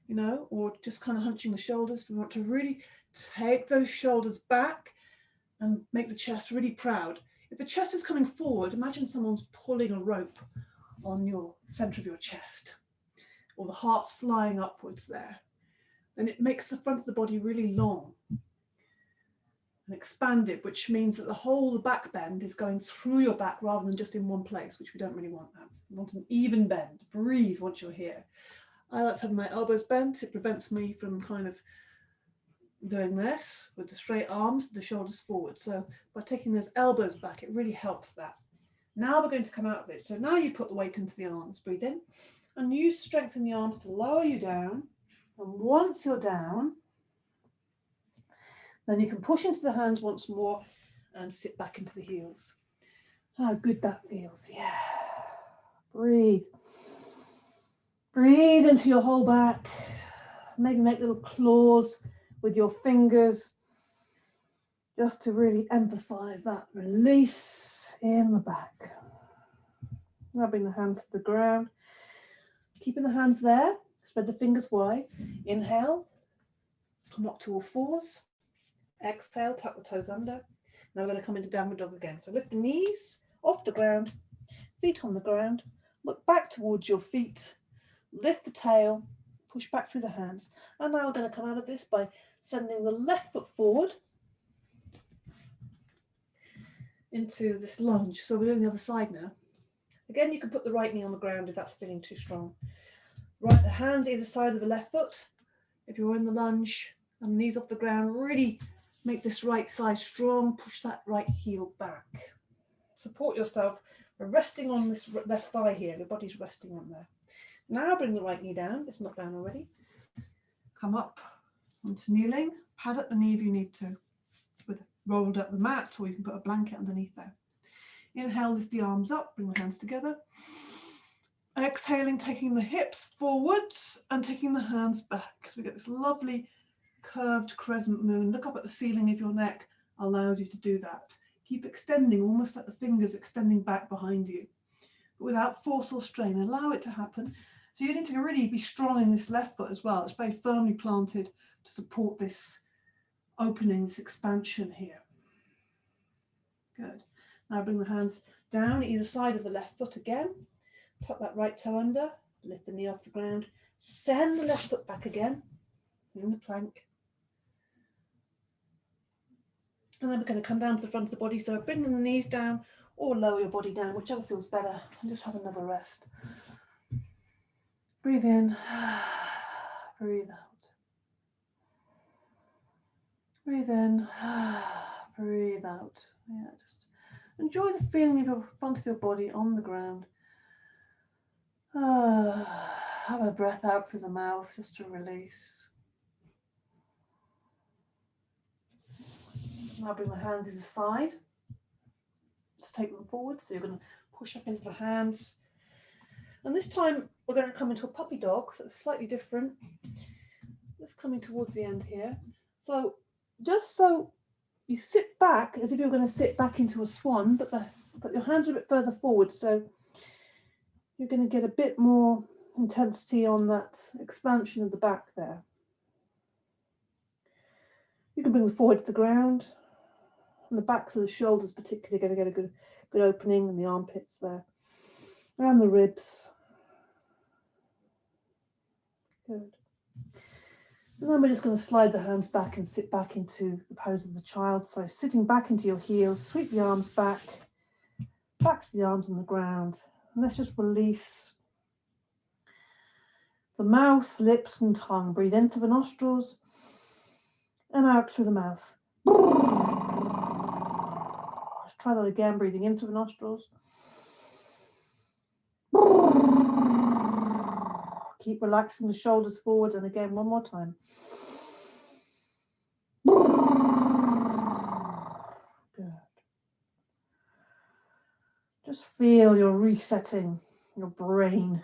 you know, or just kind of hunching the shoulders. We want to really take those shoulders back and make the chest really proud. If the chest is coming forward, imagine someone's pulling a rope on your center of your chest, or the heart's flying upwards there. Then it makes the front of the body really long and expanded, which means that the whole back bend is going through your back rather than just in one place, which we don't really want that. We want an even bend. Breathe once you're here. I like to have my elbows bent. It prevents me from kind of doing this with the straight arms, the shoulders forward. So by taking those elbows back, it really helps that. Now we're going to come out of it. So now you put the weight into the arms. Breathe in and use strength in the arms to lower you down. And once you're down, then you can push into the hands once more and sit back into the heels. How good that feels. Yeah. Breathe. Breathe into your whole back. Maybe make little claws with your fingers just to really emphasize that release in the back. Now bring the hands to the ground. Keeping the hands there. Spread the fingers wide. Inhale. Come up to all fours. Exhale, tuck the toes under. Now we're going to come into downward dog again. So lift the knees off the ground, feet on the ground, look back towards your feet, lift the tail, push back through the hands. And now we're going to come out of this by sending the left foot forward into this lunge. So we're doing the other side now. Again, you can put the right knee on the ground if that's feeling too strong. Right, the hands either side of the left foot. If you're in the lunge and knees off the ground, really make this right thigh strong, push that right heel back. Support yourself. We're resting on this left thigh here. Your body's resting on there. Now bring the right knee down. It's not down already. Come up onto kneeling. Pad at the knee if you need to. With rolled up the mat, or you can put a blanket underneath there. Inhale, lift the arms up, bring the hands together. Exhaling, taking the hips forwards and taking the hands back. So we get this lovely curved crescent moon. Look up at the ceiling if your neck allows you to do that. Keep extending, almost like the fingers extending back behind you, but without force or strain. Allow it to happen. So you need to really be strong in this left foot as well. It's very firmly planted to support this opening, this expansion here. Good. Now bring the hands down either side of the left foot again. Tuck that right toe under, lift the knee off the ground, send the left foot back again in the plank. And then we're going to come down to the front of the body. So bring the knees down or lower your body down, whichever feels better, and just have another rest. Breathe in, breathe out. Breathe in, breathe out. Yeah, just enjoy the feeling of your front of your body on the ground. Have a breath out through the mouth just to release. Now bring the hands either side. Just take them forward. So you're going to push up into the hands. And this time we're going to come into a puppy dog. So it's slightly different. It's coming towards the end here. So just so you sit back as if you're going to sit back into a swan, but put your hands a bit further forward. So you're going to get a bit more intensity on that expansion of the back there. You can bring the forehead to the ground, and the backs of the shoulders particularly going to get a good opening, and the armpits there, and the ribs. Good. And then we're just going to slide the hands back and sit back into the pose of the child. So sitting back into your heels, sweep the arms back, backs of the arms on the ground. And let's just release the mouth, lips and tongue. Breathe in through the nostrils and out through the mouth. Let's try that again, breathing in through the nostrils. Keep relaxing the shoulders forward, and again, one more time. Good. Just feel you're resetting your brain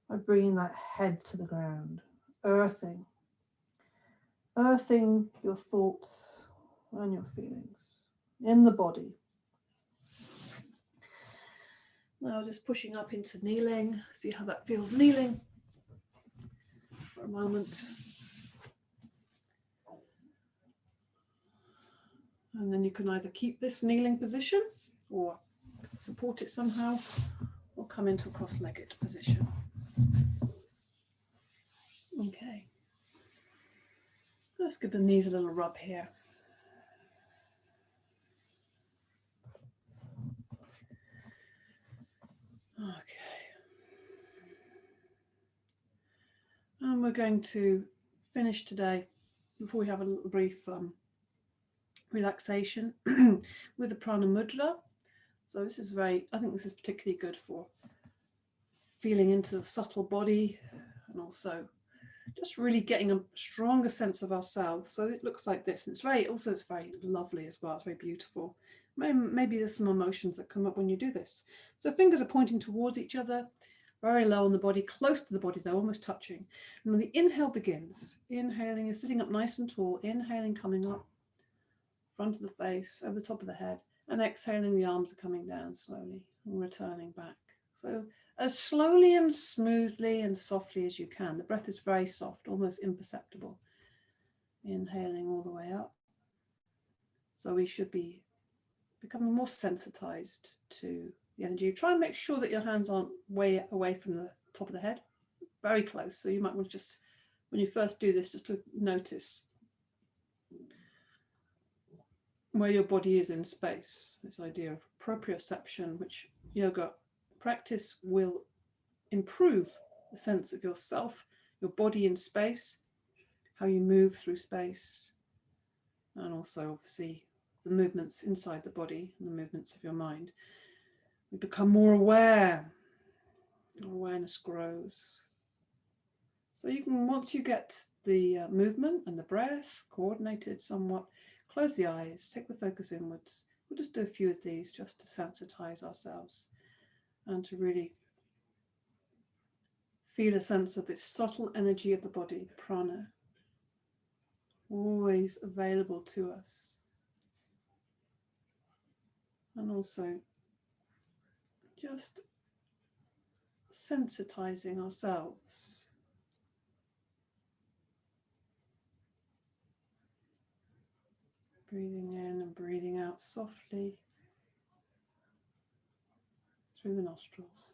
by bringing that head to the ground, earthing your thoughts and your feelings in the body. Now just pushing up into kneeling. See how that feels kneeling for a moment. And then you can either keep this kneeling position or support it somehow, or come into a cross-legged position. Okay. Let's give the knees a little rub here. Okay. And we're going to finish today, before we have a little brief relaxation, with the prana mudra. So this is I think this is particularly good for feeling into the subtle body, and also just really getting a stronger sense of ourselves. So it looks like this, and it's very lovely as well. It's very beautiful. Maybe there's some emotions that come up when you do this. So fingers are pointing towards each other, very low on the body, close to the body though, almost touching. And when the inhale begins, inhaling is sitting up nice and tall, inhaling coming up, front of the face, over the top of the head, and exhaling the arms are coming down slowly and returning back. So as slowly and smoothly and softly as you can. The breath is very soft, almost imperceptible. Inhaling all the way up. So we should be becoming more sensitized to the energy. Try and make sure that your hands aren't way away from the top of the head, very close. So you might want to just, when you first do this, just to notice where your body is in space. This idea of proprioception, which yoga practice will improve the sense of yourself, your body in space, how you move through space, and also obviously the movements inside the body and the movements of your mind. We become more aware. Your awareness grows. So you can, once you get the movement and the breath coordinated somewhat, close the eyes, take the focus inwards. We'll just do a few of these just to sensitize ourselves and to really feel a sense of this subtle energy of the body, the prana, always available to us. And also just sensitizing ourselves. Breathing in and breathing out softly through the nostrils.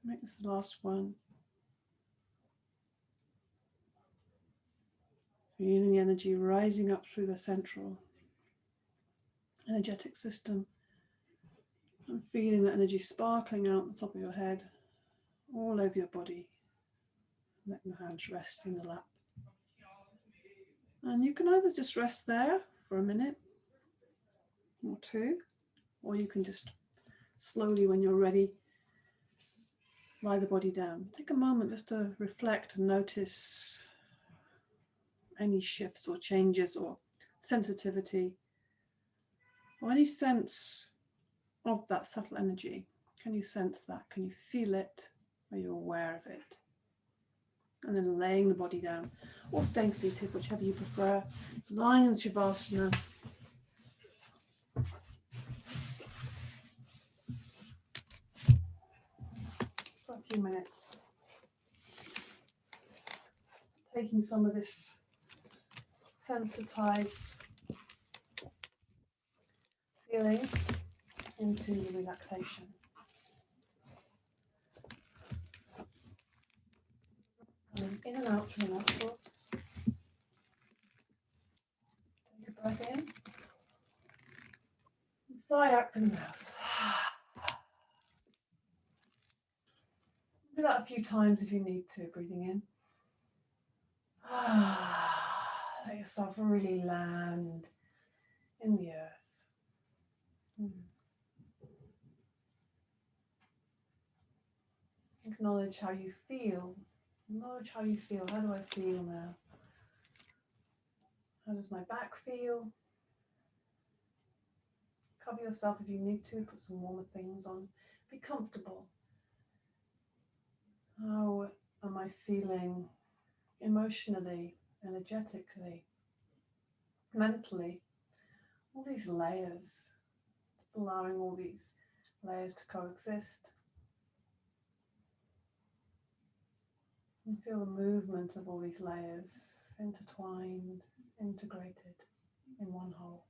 Make this the last one. Feeling the energy rising up through the central energetic system, and feeling that energy sparkling out the top of your head, all over your body. Letting the hands rest in the lap. And you can either just rest there for a minute or two, or you can just slowly, when you're ready, lie the body down. Take a moment just to reflect and notice any shifts or changes or sensitivity or any sense of that subtle energy. Can you sense that? Can you feel it? Are you aware of it? And then laying the body down, or staying seated, whichever you prefer. Lying in Shavasana. For a few minutes. Taking some of this sensitized feeling into the relaxation. Coming in and out through the nostrils. Take a breath in. And sigh out through the mouth. Do that a few times if you need to, breathing in. Let yourself really land in the earth. Acknowledge how you feel. Acknowledge how you feel. How do I feel now? How does my back feel? Cover yourself if you need to. Put some warmer things on. Be comfortable. How am I feeling emotionally, energetically, mentally? All these layers. Allowing all these layers to coexist. And feel the movement of all these layers intertwined, integrated in one whole.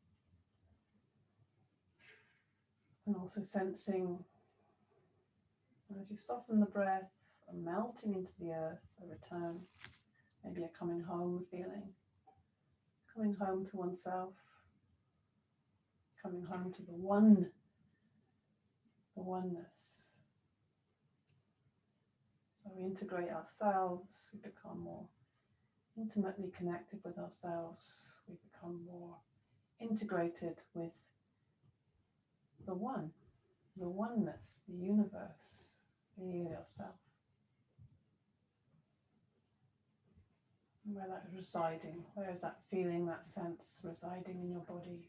And also sensing, as you soften the breath, a melting into the earth, a return, maybe a coming home feeling. Coming home to oneself, coming home to the oneness. So we integrate ourselves, we become more intimately connected with ourselves, we become more integrated with the one, the oneness, the universe, you yourself. And where that is residing, where is that feeling, that sense residing in your body?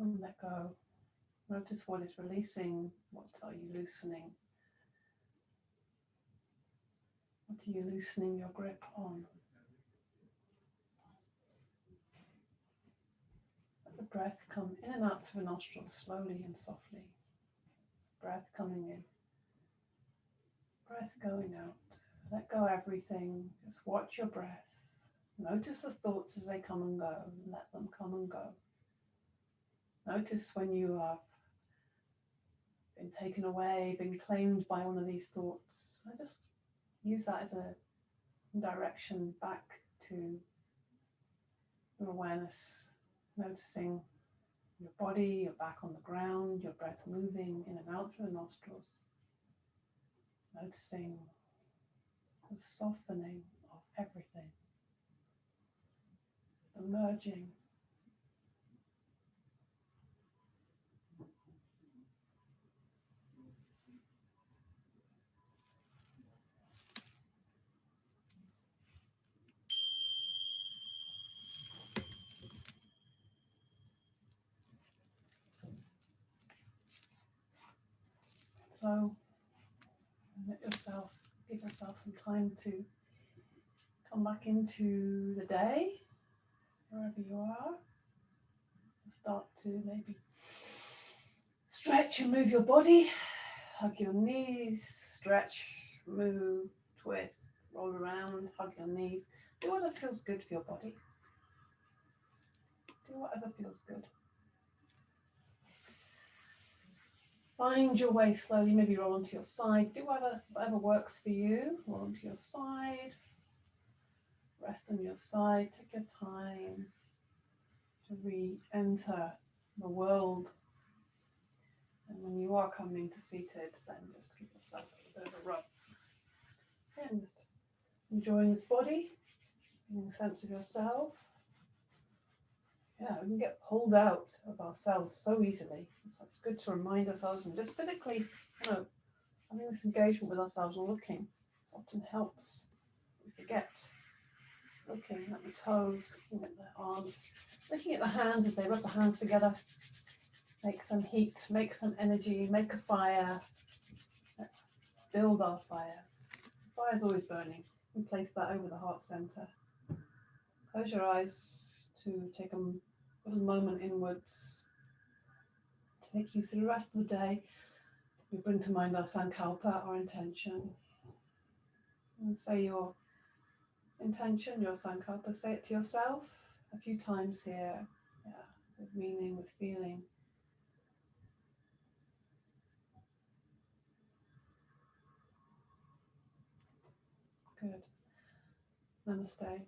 And let go. Notice what is releasing, what are you loosening? What are you loosening your grip on? Let the breath come in and out through the nostrils slowly and softly. Breath coming in. Breath going out. Let go of everything. Just watch your breath. Notice the thoughts as they come and go. Let them come and go. Notice when you have been taken away, been claimed by one of these thoughts. I just use that as a direction back to your awareness, noticing your body, your back on the ground, your breath moving in and out through the nostrils. Noticing the softening of everything, the merging. So give yourself some time to come back into the day, wherever you are. Start to maybe stretch and move your body, hug your knees, stretch, move, twist, roll around, hug your knees. Do whatever feels good for your body. Do whatever feels good. Find your way slowly, maybe roll onto your side. Do whatever works for you. Roll onto your side. Rest on your side. Take your time to re-enter the world. And when you are coming to seated, then just give yourself a bit of a rub. And just enjoying this body, getting a sense of yourself. Yeah, we can get pulled out of ourselves so easily. So it's good to remind ourselves and just physically, having this engagement with ourselves and looking. This often helps. We forget Looking at the toes, looking at the arms, looking at the hands as they rub the hands together. Make some heat, make some energy, make a fire. Let's build our fire. Fire is always burning. We place that over the heart center. Close your eyes to take a little moment inwards to take you through the rest of the day. We bring to mind our sankalpa, our intention. And say your intention, your sankalpa. Say it to yourself a few times here. Yeah, with meaning, with feeling. Good. Namaste.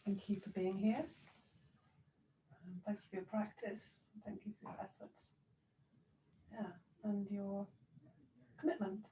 Thank you for being here. Thank you for your practice. Thank you for your efforts. Yeah, and your commitment.